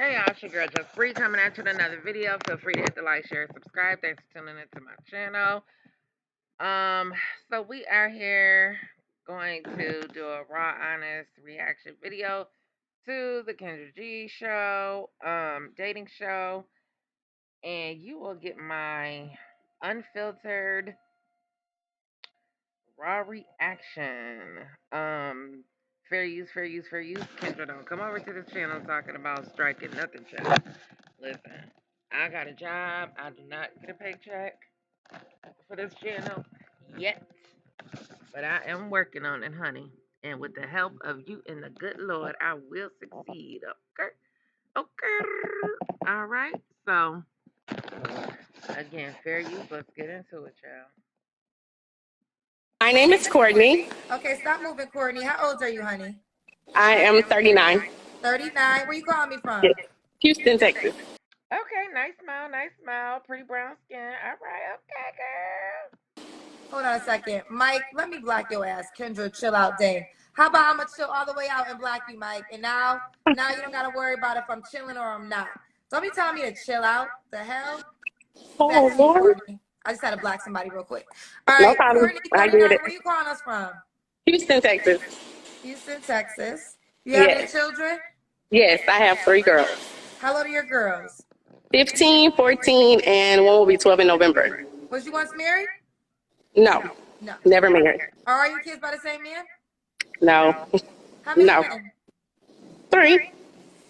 Hey y'all, it's your girl Just Free coming at you with another video. Feel free to hit the like, share, subscribe. Thanks for tuning into my channel. So we are here going to do a raw, honest reaction video to the Kendra G show, dating show, and you will get my unfiltered raw reaction. Fair use, fair use, fair use. Kendra, don't come over to the channel talking about striking nothing, child. Listen, I got a job. I do not get a paycheck for this channel yet, but I am working on it, honey. And with the help of you and the good Lord, I will succeed. Okay, okay. All right. So again, fair use. Let's get into it, y'all. My name is Courtney. Okay, stop moving, Courtney. How old are you, honey? I am 39. 39. Where you calling me from? Houston, Texas. Okay, nice smile, pretty brown skin. All right, okay, girl. Hold on a second. Mike, let me block your ass. Kendra, chill out, dang. How about I'm going to chill all the way out and block you, Mike? And now you don't got to worry about if I'm chilling or I'm not. Don't be telling me to chill out. The hell? Back Oh, to you, Lord. Courtney. I just had to block somebody real quick. All No right, problem. Courtney, I 39. get it. Where you calling us from? Houston, Texas. Houston, Texas. You have any Yes. children? Yes, I have 3 girls. How old are your girls? 15, 14, and one will be 12 in November. Was you once married? No, No. never married. Are your kids by the same man? No, How many no. men? 3.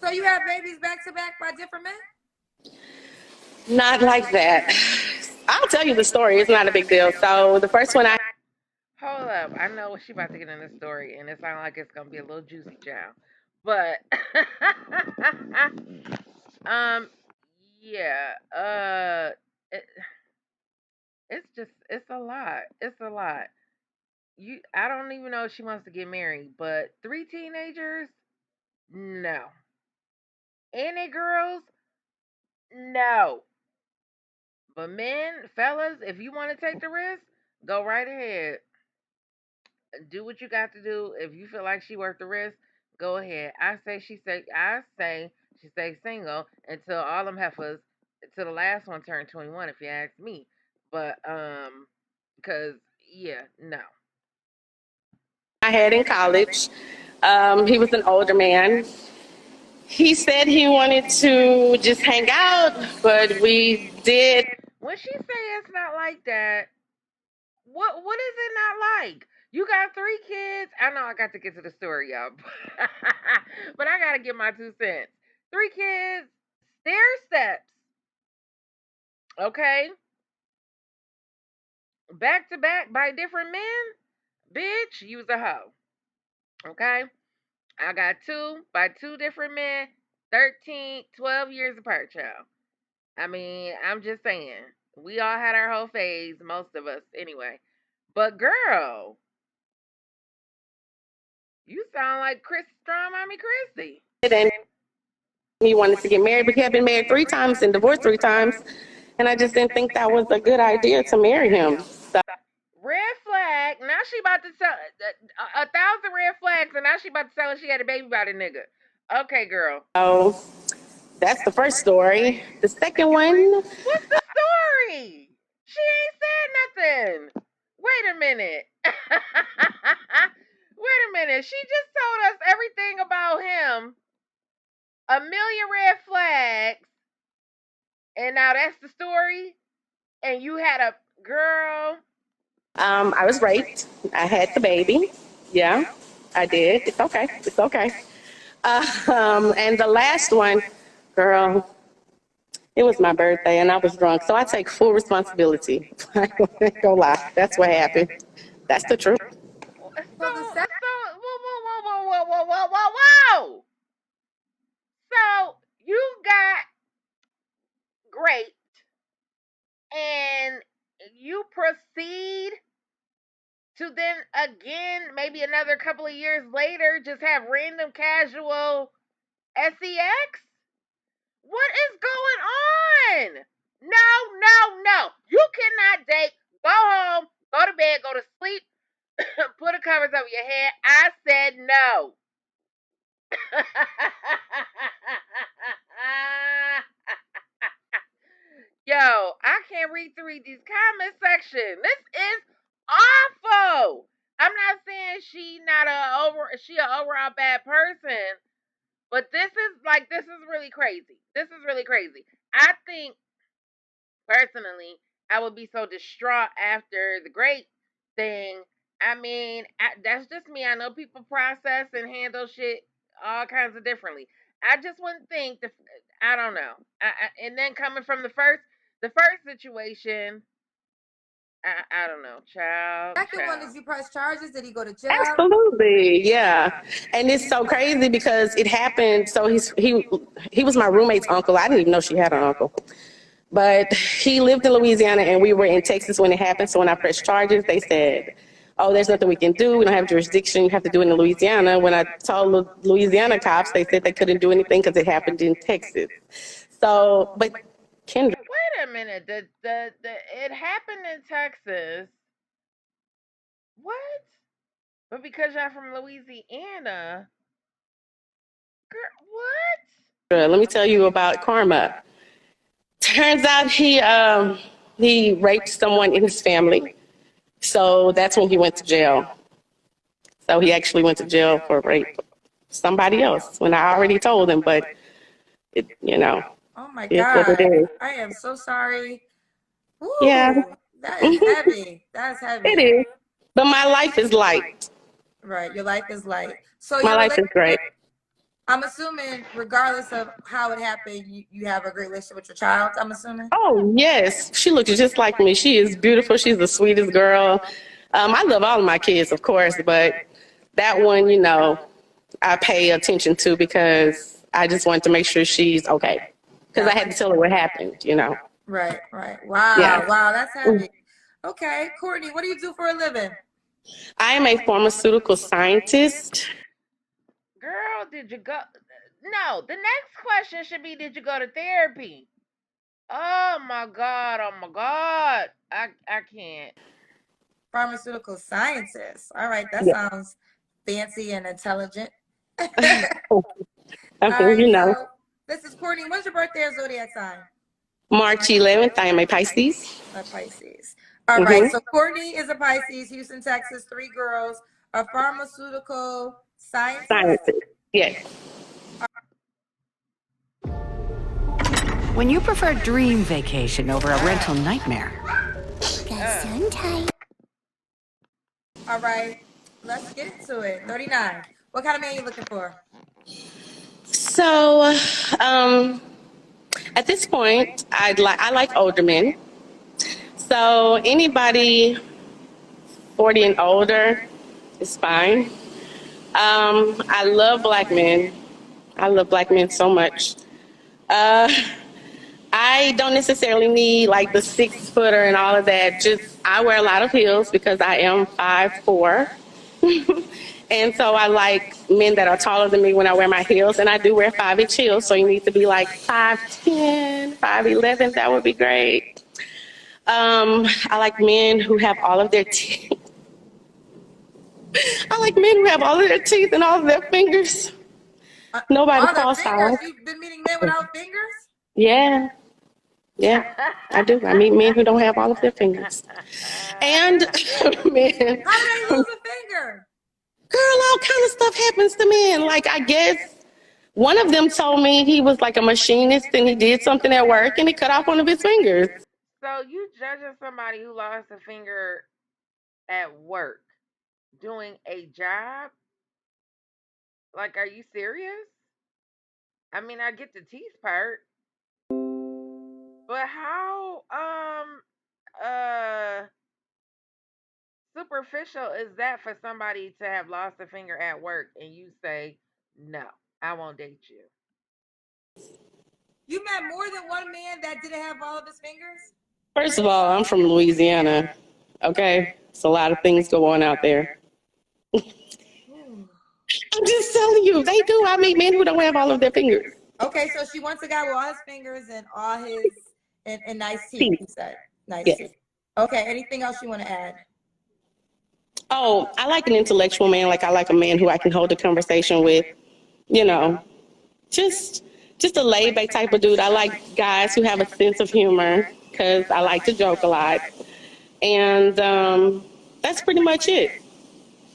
So you have babies back to back by different men? Not like that. I'll tell you the story. It's not a big deal. So the first one I Hold up. I know she about to get in the story, and it sounds like it's gonna be a little juicy, child. But um, yeah. It, it's a lot. It's a lot. I don't even know if she wants to get married, but 3 teenagers, no. And they girls, no. But men, fellas, if you want to take the risk, go right ahead. Do what you got to do. If you feel like she worth the risk, go ahead. I say she stay single until all them heifers, until the last one turn 21, if you ask me. But because yeah, no. had in college, he was an older man. He said he wanted to just hang out, but we did. When she say it's not like that, what is it not like? You got 3 kids. I know I got to get to the story, y'all, but I gotta get my 2 cents. 3 kids, stair steps, okay, back to back by different men. Bitch, you's a hoe, okay. I got 2 by 2 different men, 13, 12 years apart, child. I mean, I'm just saying, we all had our whole phase, most of us, anyway. But girl, you sound like Chris Strong, Mommy Christie. And he wanted to get married, but he had been married 3 times and divorced 3 times. And I just didn't think that was a good idea to marry him. So, Red flag. Now she about to tell a thousand red flags, and now she about to tell her she had a baby by the nigga. Okay, girl. that's the first story. The second one, What's the story? She ain't said nothing. Wait a minute. Wait a minute. She just told us everything about him. A million red flags. And now that's the story. And you had a girl. I was raped. I had the baby. Yeah, I did. It's okay. It's okay. And the last one, girl, it was my birthday and I was drunk. So I take full responsibility. I ain't gonna lie. That's what happened. That's the truth. So, So the second whoa. So you got great and you proceed to then again, maybe another couple of years later, just have random casual sex? What is going on? No. You cannot date. Go home, go to bed, go to sleep, put the covers over your head. I said no. can't read these comment section. This is awful. I'm not saying she a overall bad person, but this is really crazy. This is really crazy. I think personally, I would be so distraught after the great thing. I mean, that's just me. I know people process and handle shit all kinds of differently. I just wouldn't think I don't know. And then coming from the first situation, I don't know, Second one, child. did you press charges? Did he go to jail? Absolutely, yeah. And it's so crazy because it happened. So he was my roommate's uncle. I didn't even know she had an uncle. But he lived in Louisiana and we were in Texas when it happened. So when I pressed charges, they said, oh, there's nothing we can do. We don't have jurisdiction. You have to do it in Louisiana. When I told the Louisiana cops, they said they couldn't do anything because it happened in Texas. So, but Kendra. Wait a minute. It happened in Texas. What? But because y'all from Louisiana, girl, what? Let me tell you about karma. Turns out he raped someone in his family. So that's when he went to jail. So he actually went to jail for rape somebody else when I already told him, but it, Oh my it's what it God. is. I am so sorry. Yeah, Ooh, that is heavy. That's it heavy. is. But my life is light. Right. Your life is light. So My your life is great. relationship, I'm assuming, regardless of how it happened, you have a great relationship with your child, I'm assuming. Oh, yes. She looks just like me. She is beautiful. She's the sweetest girl. I love all of my kids, of course, but that one, I pay attention to because I just wanted to make sure she's okay. Because I Got had to tell her what happened. Right, right. Yeah. Wow, wow, that's heavy. Okay, Courtney, what do you do for a living? I am a pharmaceutical scientist. Girl, did you go? No, the next question should be, did you go to therapy? Oh my god! Oh my god! I can't. Pharmaceutical scientist. All right, that Yeah. sounds fancy and intelligent. All Okay, right, so this is Courtney. What's your birthday or zodiac sign? March 11th, I am a Pisces. A Pisces. All right, Mm-hmm. so Courtney is a Pisces, Houston, Texas, 3 girls, a pharmaceutical scientist. Scientist. Yes. When you prefer dream vacation over a rental nightmare. Uh, All right, let's get into it. 39. What kind of man you looking for? So, um, at this point, I like older men. So anybody 40 and older is fine. I love black men. I love black men so much. Uh, I don't necessarily need like the 6 footer and all of that. Just I wear a lot of heels because I am 5'4". And so I like men that are taller than me when I wear my heels, and I do wear 5-inch heels, so you need to be like 5'10", 5'11". That would be great. I like men who have all of their teeth. I like men who have all of their teeth and all of their fingers. Nobody All the cross-eyed. fingers? You've been meeting men without fingers? Yeah, yeah, I do. I meet men who don't have all of their fingers. And men, How do they lose a finger? girl, all kind of stuff happens to men. Like, I guess one of them told me he was like a machinist and he did something at work and he cut off one of his fingers. so you judging somebody who lost a finger at work doing a job? Like, are you serious? I mean, I get the teeth part, but how uh superficial is that for somebody to have lost a finger at work and you say no, I won't date you? You met more than one man that didn't have all of his fingers? First of all, I'm from Louisiana. Okay? It's a lot of things go on out there. Ooh. I'm just telling you, they do. I meet men who don't have all of their fingers. Okay, so she wants a guy with all his fingers and all his and nice teeth, Teeth. you said. Nice Yes. teeth. Okay, anything else you want to add? Oh, I like an intellectual man. Like, I like a man who I can hold a conversation with. You know, just just a laid back type of dude. I like guys who have a sense of humor. because I like to joke a lot. And that's pretty much it.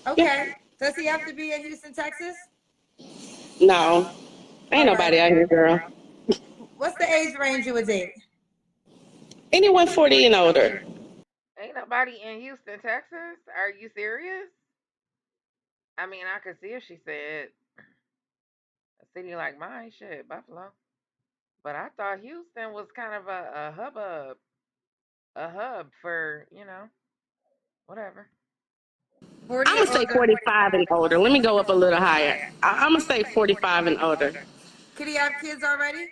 Yeah. Okay. Does he have to be in Houston, Texas? No, ain't All right. nobody out here, girl. What's the age range you would date? Anyone 40 and older. Ain't nobody in Houston, Texas. Are you serious? I mean, I could see if she said a city like mine, shit, Buffalo. But I thought Houston was kind of a hub for, whatever. 40 I'm and gonna say older. 45 and older. Let me go up a little higher. I'm gonna say 45 and older. Could he have kids already?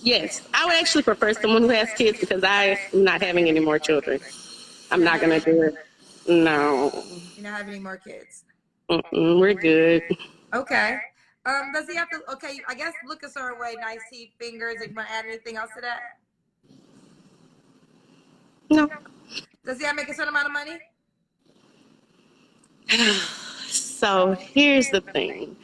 Yes, I would actually prefer someone who has kids because I am not having any more children. I'm You're not not gonna do it. No, you're not having any more kids. we're good. Okay. Does he have to okay, I guess look a certain way, nice teeth, fingers, if you want to add anything else to that? No. Does he have to make a certain amount of money? So here's the thing.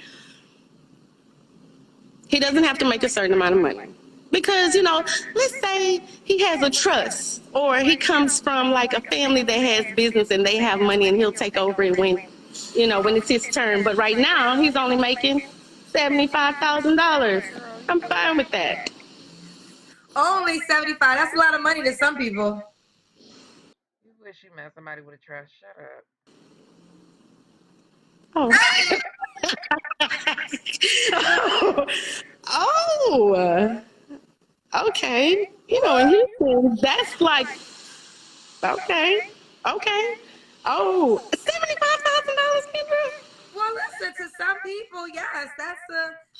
He doesn't have to make a certain amount of money. Because, let's say he has a trust or he comes from like a family that has business and they have money and he'll take over it when it's his turn. But right now he's only making $75,000. Girl, I'm fine with that. Only 75. That's a lot of money to some people. you wish you met somebody with a trust. Shut up. Oh. Oh. Okay. In Houston, that's like, okay. Okay. Oh, $75,000, Kendra? Well, listen, to some people, yes,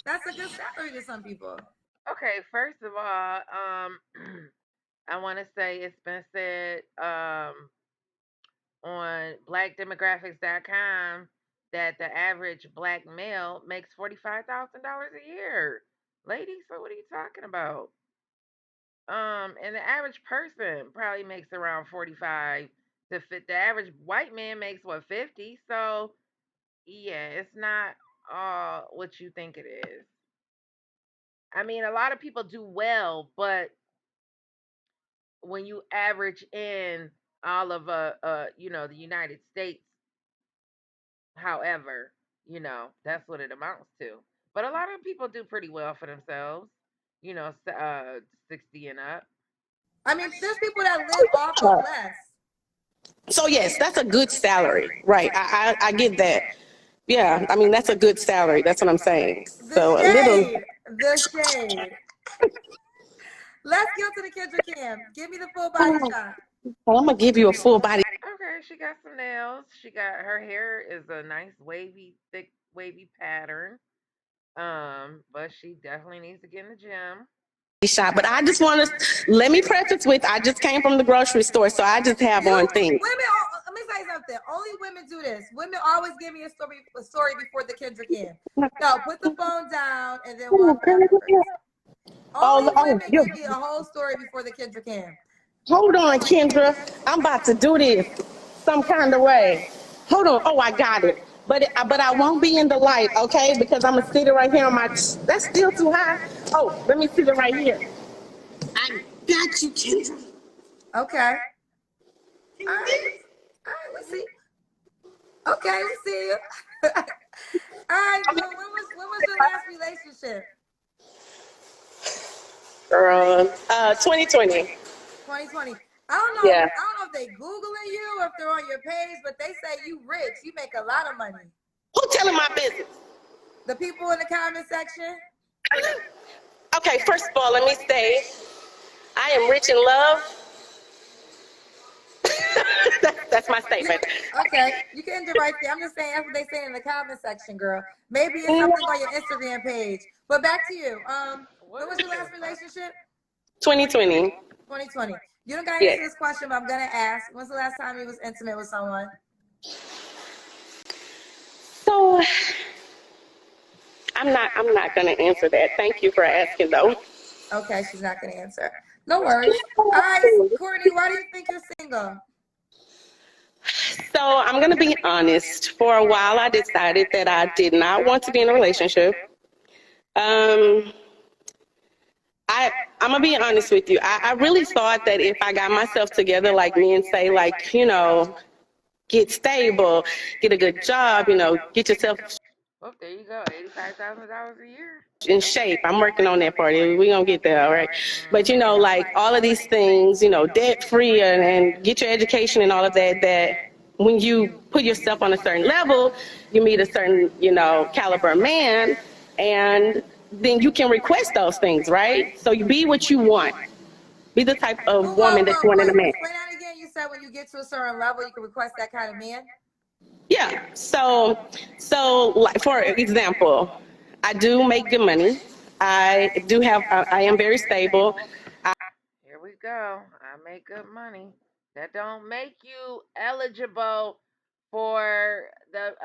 that's a good salary to some people. Okay, first of all, I want to say it's been said on blackdemographics.com that the average black male makes $45,000 a year. Lady, so what are you talking about? And the average person probably makes around 45 to fit. The average white man makes what, 50? So, yeah, it's not all what you think it is. I mean, a lot of people do well, but when you average in all of the United States, however, that's what it amounts to. But a lot of people do pretty well for themselves, 60 and up. I mean, there's people that live off of less. So yes, that's a good salary, right? I get that. Yeah, I mean that's a good salary. That's what I'm saying. The So a little. shade. The shade. Let's go to the Kendra Cam. Give me the full body Oh, shot. I'm gonna give you a full body. Okay, she got some nails. She got her hair is a nice wavy, thick, wavy pattern. But she definitely needs to get in the gym. Shot, but I just want to let me preface with I just came from the grocery store, so I just have on things. Women, let me say something. Only women do this. Women always give me a story before the Kendra Cam. No, put the phone down and then walk backwards. Only women give me a whole story before the Kendra Cam. Hold on, Kendra. I'm about to do this some kind of way. Hold on. Oh, I got it. But I won't be in the light, okay? Because I'm gonna sit it right here on my. That's still too high. Oh, let me sit it right here. I got you, Kendra. Okay. All right. All right. We see. Okay, we see you. All right. So when was your last relationship? Girl, 2020. 2020. I don't know. Yeah. I don't know if they googling you or if they're on your page, but they say you rich. You make a lot of money. Who telling my business? The people in the comment section. Okay, first of all, let me say I am rich in love. That's my statement. Okay, you can end it right there. I'm just saying that's what they say in the comment section, girl. Maybe it's Mm, something on your Instagram page. But back to you. When What was is your this? last relationship? 2020. 2020. You don't gotta Yes. answer this question, but I'm gonna ask. When's the last time you was intimate with someone? So I'm not gonna answer that. Thank you for asking though. Okay, she's not gonna answer. No worries. All right, Courtney, why do you think you're single? So I'm gonna be honest. For a while I decided that I did not want to be in a relationship. Um I I'm gonna be honest with you. I really thought that if I got myself together, like men say, like, get stable, get a good job, get yourself Well, there you go. $85,000 a year. in shape. I'm working on that part. We're gonna get there, all right. But Mm-hmm. like all of these things, debt free and get your education and all of that, that when you put yourself on a certain level, you meet a certain, caliber man, and then you can request those things, right? So you be what you want. Be the type of Whoa, whoa, woman that you whoa, want in a wait. man. Explain that again. You said when you get to a certain level, you can request that kind of man. Yeah. So like for example, I do make good money. I do have. I am very stable. Here we go. I make good money. That don't make you eligible for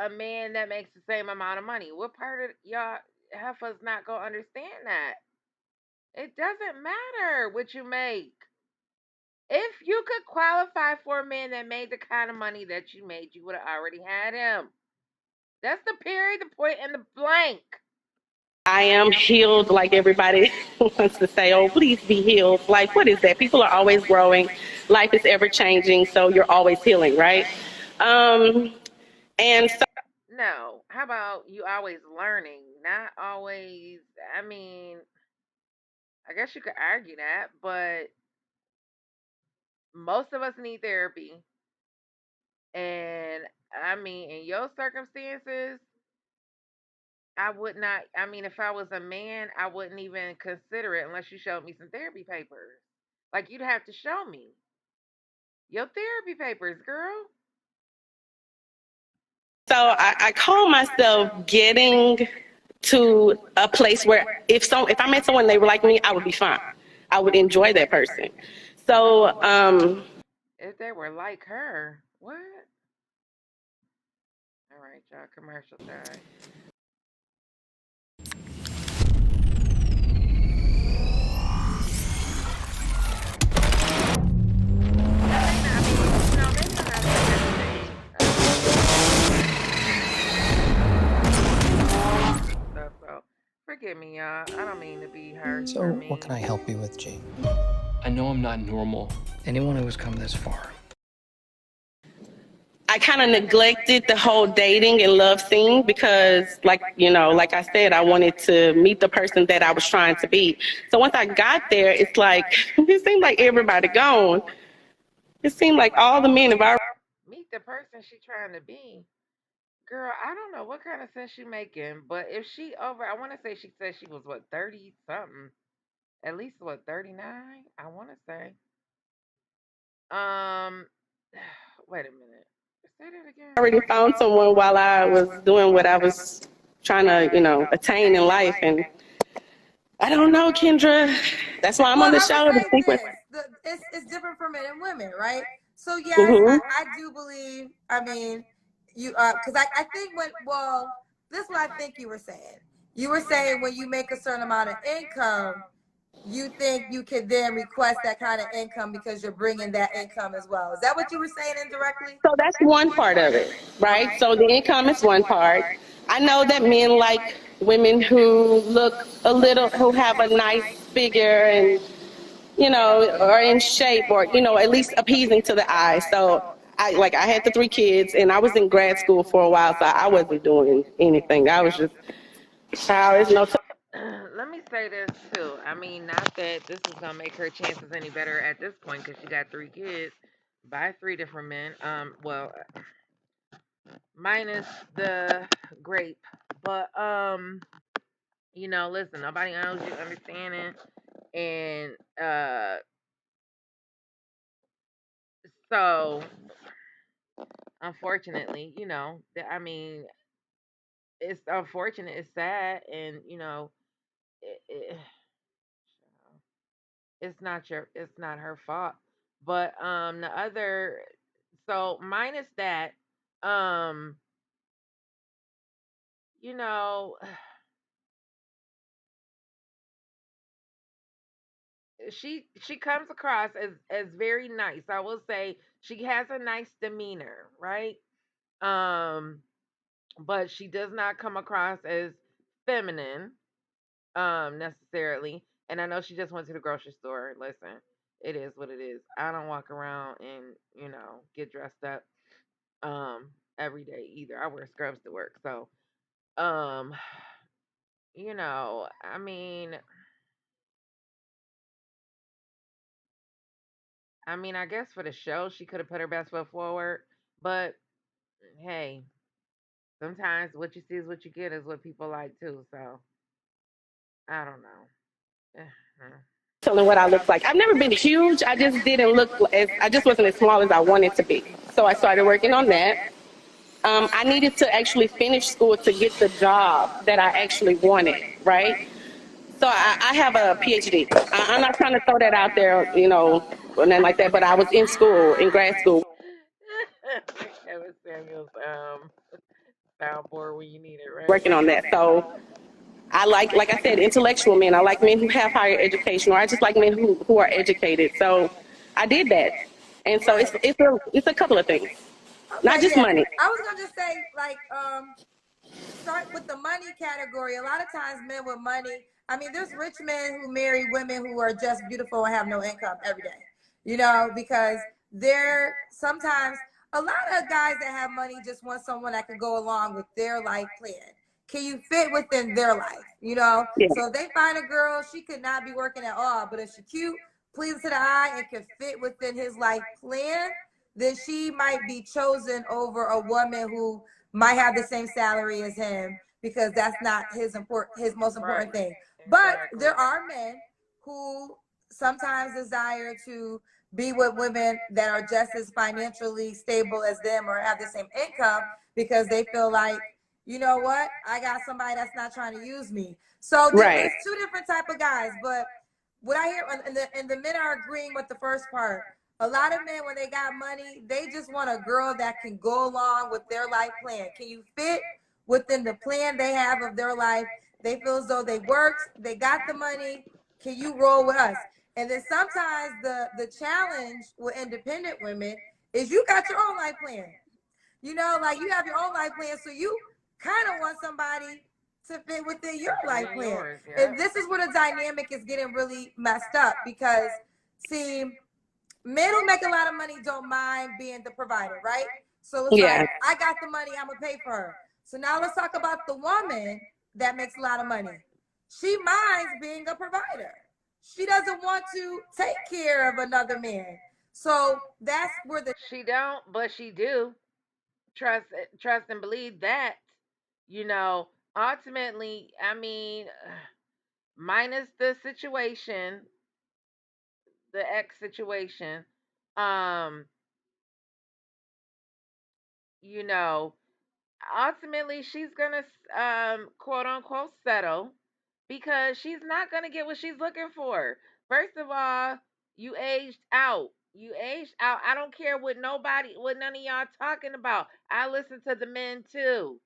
a man that makes the same amount of money. What part of y'all heifers not gonna understand that? It doesn't matter what you make. If you could qualify for a man that made the kind of money that you made, you would have already had him. That's the period, the point, and the blank. I am healed, like everybody wants to say. Oh, please be healed. Like, what is that? People are always growing. Life is ever changing, so you're always healing, right? Um, and so No. How about you always learning? Not always. I mean, I guess you could argue that, but most of us need therapy. And I mean, in your circumstances, I would not. I mean, if I was a man, I wouldn't even consider it unless you showed me some therapy papers. Like, you'd have to show me your therapy papers, girl. I call myself getting to a place where if I met someone they were like me, I would be fine. I would enjoy that person. So If they were like her, what? All right, y'all. Commercial time. That may not. I mean, maybe I'm not saying everything. Stuff. So forgive me, y'all. I don't mean to be harsh or So, what can mean. I help you with, G? I know I'm not normal. Anyone who has come this far. I kind of neglected the whole dating and love scene because, like I said, I wanted to meet the person that I was trying to be. So once I got there, it's like, it seemed like everybody gone. It seemed like all the men have already. Meet the person she trying to be. Girl, I don't know what kind of sense she making, but if she over, I want to say she said she was what 30 something, at least what 39. I want to say. Um, wait a minute. Say that again. Already found someone while I was doing what I was trying to, attain in life. And I don't know, Kendra. That's why I'm on Well, the I would show to say speak with. this: it's different for men and women, right? So yes, Hmm. I do believe. I mean, you because I think this is what I think you were saying. You were saying when you make a certain amount of income, you think you could then request that kind of income because you're bringing that income as well. Is that what you were saying indirectly? So that's one part of it, right? Okay. So the income is one part. I know that men like women who look who have a nice figure and, are in shape or, at least appeasing to the eye. So I had the three kids and I was in grad school for a while, so I wasn't doing anything. I was just, child, it's no Let me say this too. I mean, not that this is gonna make her chances any better at this point because she got three kids by three different men. Well, minus the grape, but listen, nobody knows you understanding, and so unfortunately, I mean, it's unfortunate, it's sad, and it, it's not her fault. But the other, so minus that, um, you know, she comes across as very nice. I will say she has a nice demeanor, right? Um, but she does not come across as feminine necessarily. And I know she just went to the grocery store. Listen, it is what it is. I don't walk around and, get dressed up um every day either. I wear scrubs to work. So, um, I mean, I guess for the show she could have put her best foot forward, but hey, sometimes what you see is what you get is what people like too. So, I don't know. Telling what I look like. I've never been huge. I just didn't look as, I just wasn't as small as I wanted to be. So I started working on that. I needed to actually finish school to get the job that I actually wanted, right? So I have a PhD. I'm not trying to throw that out there, or nothing like that, but I was in school, in grad school, Kevin Samuels soundboard when you need it, right? working on that. So I like I said, intellectual men. I like men who have higher education, or I just like men who are educated. So I did that. And so Right. it's a couple of things, not Okay, just yeah. money. I was gonna just say, like, start with the money category. A lot of times, men with money. I mean, there's rich men who marry women who are just beautiful and have no income every day. Because they're sometimes a lot of guys that have money just want someone that could go along with their life plan. Can you fit within their life? Yeah. So if they find a girl, she could not be working at all, but if she's cute, pleasing to the eye, and can fit within his life plan, then she might be chosen over a woman who might have the same salary as him, because that's not his most important Right. thing. But Exactly. there are men who sometimes desire to be with women that are just as financially stable as them or have the same income, because they feel like, you know what, I got somebody that's not trying to use me. So Right. it's two different type of guys. But what I hear, and the men are agreeing with the first part. A lot of men, when they got money, they just want a girl that can go along with their life plan. Can you fit within the plan they have of their life? They feel as though they worked, they got the money. Can you roll with us? And then sometimes the challenge with independent women is you got your own life plan. Like you have your own life plan, so you kind of want somebody to fit within your life Within plan. yours, yeah. And this is where the dynamic is getting really messed up, because see, men who make a lot of money don't mind being the provider, right? So it's Yeah. like, I got the money, I'm gonna pay for her. So now let's talk about the woman that makes a lot of money. She minds being a provider. She doesn't want to take care of another man. So that's where the She don't, but she do. Trust, trust and believe that. You know, ultimately, minus the situation, the ex situation, um, you know, ultimately she's gonna quote unquote settle because she's not gonna get what she's looking for. First of all, you aged out. You aged out. I don't care what none of y'all talking about. I listen to the men too.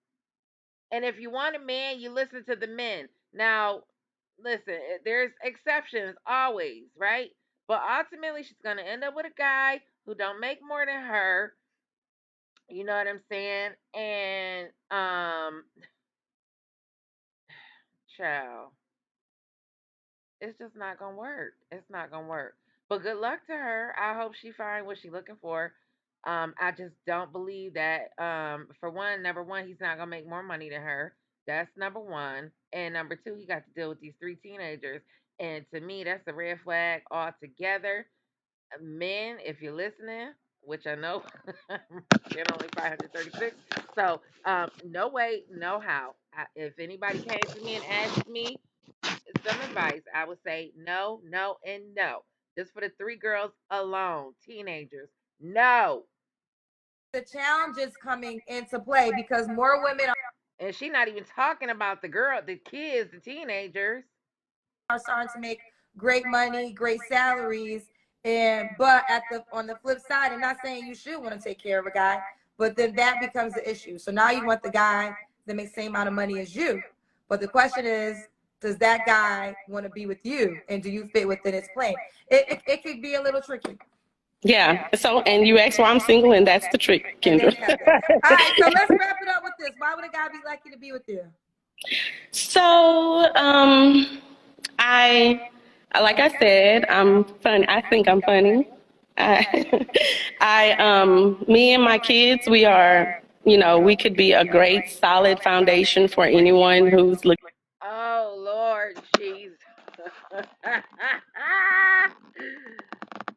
And if you want a man, you listen to the men. Now, listen, there's exceptions always, right? But ultimately she's gonna end up with a guy who don't make more than her. You know what I'm saying? And child, it's just not gonna work. It's not gonna work. But good luck to her. I hope she find what she's looking for. I just don't believe that. For one, number one, he's not gonna make more money than her. That's number one. And number two, he got to deal with these three teenagers. And to me, that's a red flag altogether. Men, if you're listening, which I know they're only 536. So, no way, no how. If anybody came to me and asked me some advice, I would say no, no, and no. Just for the three girls alone, teenagers. No. challenge is coming into play, because more women And she not even talking about the girl, the kids, the teenagers. are starting to make great money, great salaries. And but at the on the flip side, and not saying you should want to take care of a guy, but then that becomes the issue. So now you want the guy that makes the same amount of money as you. But the question is, does that guy want to be with you, and do you fit within his plan? It could be a little tricky. Yeah. So, and you asked why I'm single, and that's the trick, And Kendra. that's that. All right, so let's wrap it up with this. Why would a guy be lucky to be with you? So, I Like I said, I'm funny. I think I'm funny. I, me and my kids, we are, we could be a great, solid foundation for anyone who's looking. Oh Lord, jeez.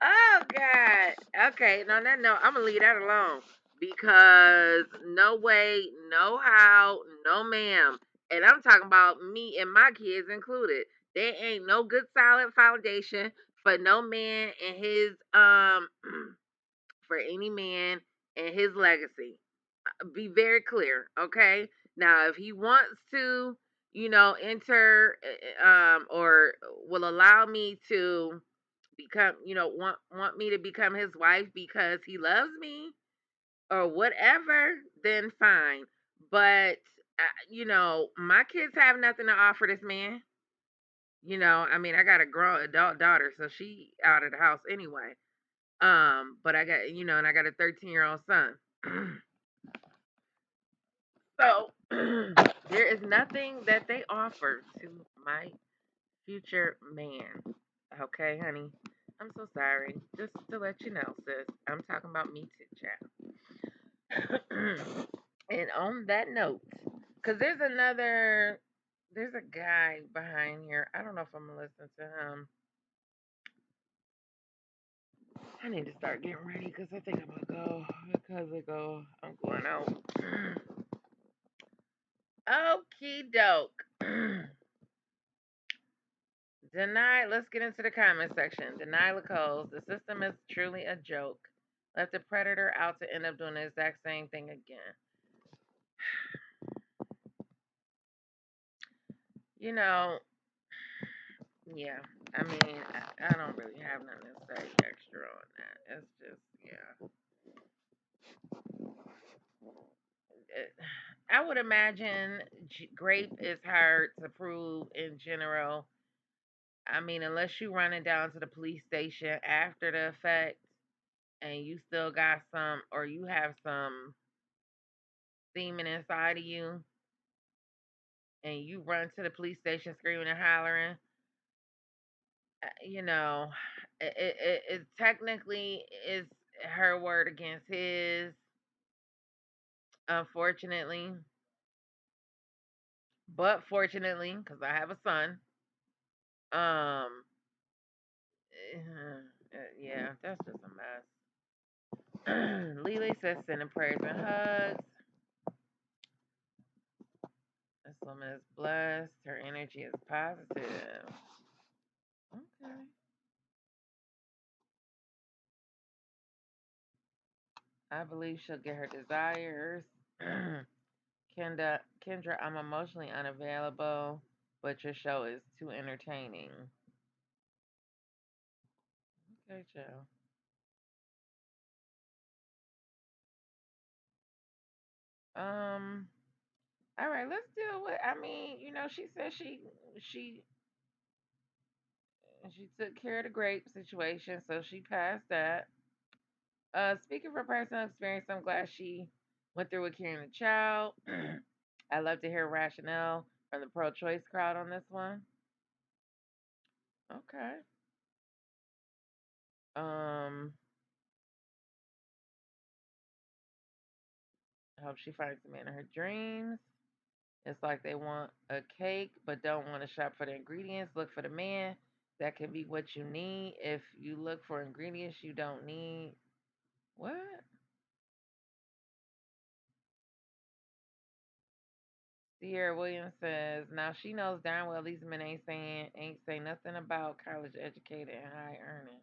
Oh God. Okay, no, no. I'm gonna leave that alone because no way, no how, no ma'am. And I'm talking about me and my kids included. There ain't no good solid foundation for no man and his for any man and his legacy. Be very clear, okay? Now, if he wants to, enter or will allow me to become, want me to become his wife because he loves me or whatever, then fine. But my kids have nothing to offer this man. I mean, I got a grown adult daughter, so she out of the house anyway. But I got, and I got a 13-year-old son. So there is nothing that they offer to my future man. Okay, honey. I'm so sorry. Just to let you know, sis. I'm talking about me too, chat. And on that note, because there's a guy behind here. I don't know if I'm gonna listen to him. I need to start getting ready because I think I'm gonna go. I'm going out. Okie doke. Deny. Let's get into the comment section. Deny Lacoste. The system is truly a joke. Left the predator out to end up doing the exact same thing again. You know, yeah. I mean, I don't really have nothing to say extra on that. It's just, yeah. I would imagine grape is hard to prove in general. I mean, unless you running down to the police station after the effect and you still got some, or you have some semen inside of you, and you run to the police station screaming and hollering, you know, it technically is her word against his, unfortunately. But fortunately, because I have a son, um, yeah, that's just a mess. Lily says sending prayers and hugs. This woman is blessed. Her energy is positive. Okay. I believe she'll get her desires. Kendra, I'm emotionally unavailable, but your show is too entertaining. Okay, Joe. Um. All right, let's deal with. I mean, she said she she took care of the grape situation, so she passed that. Speaking from personal experience, I'm glad she went through with carrying a child. I love to hear rationale from the pro-choice crowd on this one. Okay. Um. I hope she finds the man of her dreams. It's like they want a cake but don't want to shop for the ingredients. Look for the man. That can be what you need. If you look for ingredients you don't need, what? Sierra Williams says, now she knows darn well these men ain't say nothing about college educated and high earning.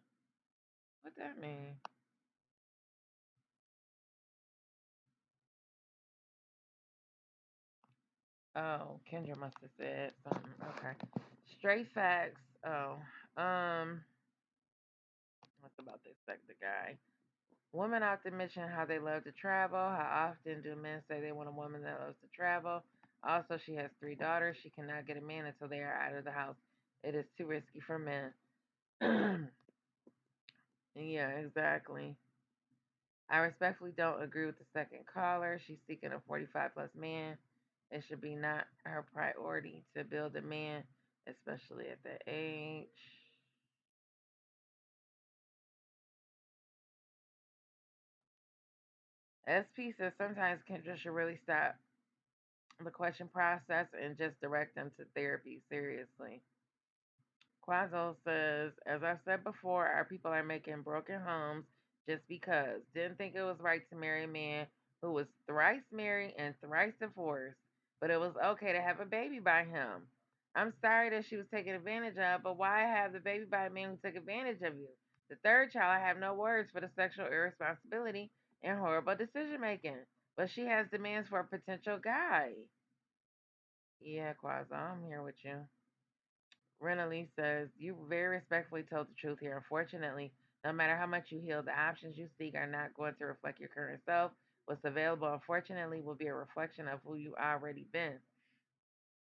What that mean? Oh, Kendra must have said something. Okay. Straight facts. Oh. What's about this sector guy? Women often mention how they love to travel. How often do men say they want a woman that loves to travel? Also, she has 3 daughters. She cannot get a man until they are out of the house. It is too risky for men. Yeah, exactly. I respectfully don't agree with the second caller. She's seeking a 45 plus man. It should be not her priority to build a man, especially at that age. SP says sometimes Kendra should really stop the question process and just direct them to therapy. Seriously. Quazo says, as I've said before, our people are making broken homes just because. Didn't think it was right to marry a man who was thrice married and thrice divorced, but it was okay to have a baby by him. I'm sorry that she was taken advantage of, but why have the baby by a man who took advantage of you? The third child, I have no words for the sexual irresponsibility and horrible decision making, but she has demands for a potential guy. Yeah, Quazo, I'm here with you. Renali says, you very respectfully told the truth here. Unfortunately, no matter how much you heal, the options you seek are not going to reflect your current self. What's available, unfortunately, will be a reflection of who you already been.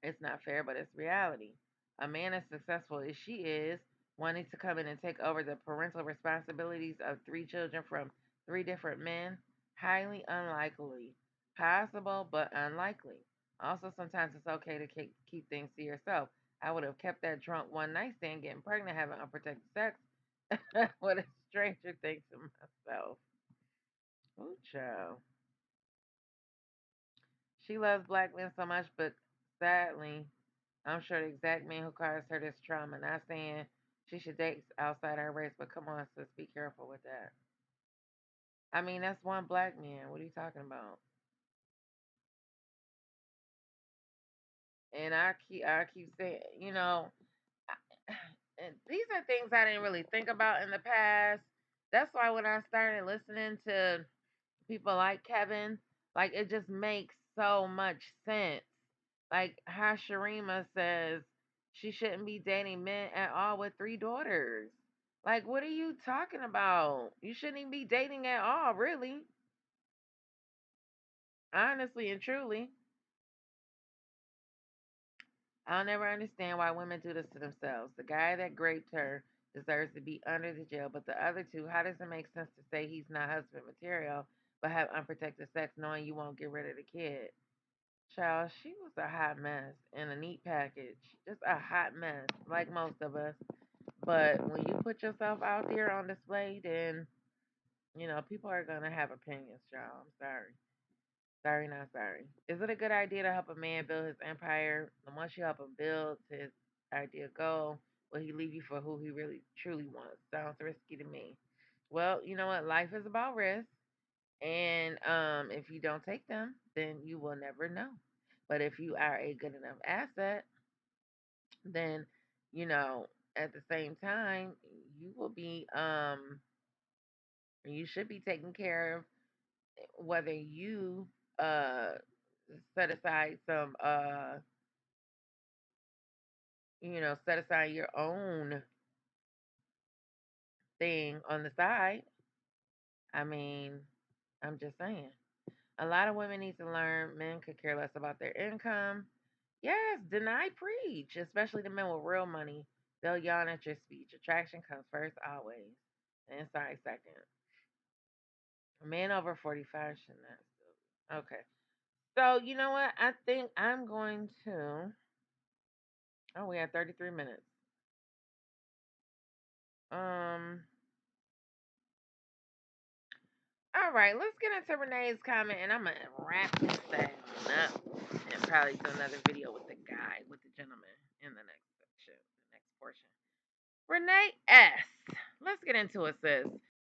It's not fair, but it's reality. A man as successful as she is, wanting to come in and take over the parental responsibilities of three children from three different men, highly unlikely. Possible, but unlikely. Also, sometimes it's okay to keep things to yourself. I would have kept that drunk one night stand, getting pregnant, having unprotected sex with a stranger, think to myself. Ooh, child. She loves black men so much, but sadly, I'm sure the exact man who caused her this trauma. Not saying she should date outside her race, but come on, sis, be careful with that. I mean, that's one black man. What are you talking about? And I keep saying, and these are things I didn't really think about in the past. That's why when I started listening to people like Kevin, like it just makes so much sense. Like how Sharima says she shouldn't be dating men at all with three daughters. Like, what are you talking about? You shouldn't even be dating at all, really. Honestly and truly. I'll never understand why women do this to themselves. The guy that raped her deserves to be under the jail, but the other two, how does it make sense to say he's not husband material, but have unprotected sex knowing you won't get rid of the kid? Child, she was a hot mess in a neat package. Just a hot mess, like most of us. But when you put yourself out there on display, then, people are going to have opinions, child. I'm sorry. Sorry, not sorry. Is it a good idea to help a man build his empire? And once you help him build to his ideal goal, will he leave you for who he really truly wants? Sounds risky to me. Well, you know what? Life is about risk. And if you don't take them, then you will never know. But if you are a good enough asset, then, you know, at the same time, you will be, you should be taken care of whether you uh, set aside some, set aside your own thing on the side. I mean, I'm just saying. A lot of women need to learn men could care less about their income. Yes, deny preach, especially the men with real money. They'll yawn at your speech. Attraction comes first, always. Inside second. A man over 45 should not still. Okay. So, you know what? I think I'm going to. Oh, we have 33 minutes. Um. All right, let's get into Renee's comment, and I'm gonna wrap this thing up, and probably do another video with the guy, with the gentleman, in the next section, the next portion. Renee S. Let's get into it, sis.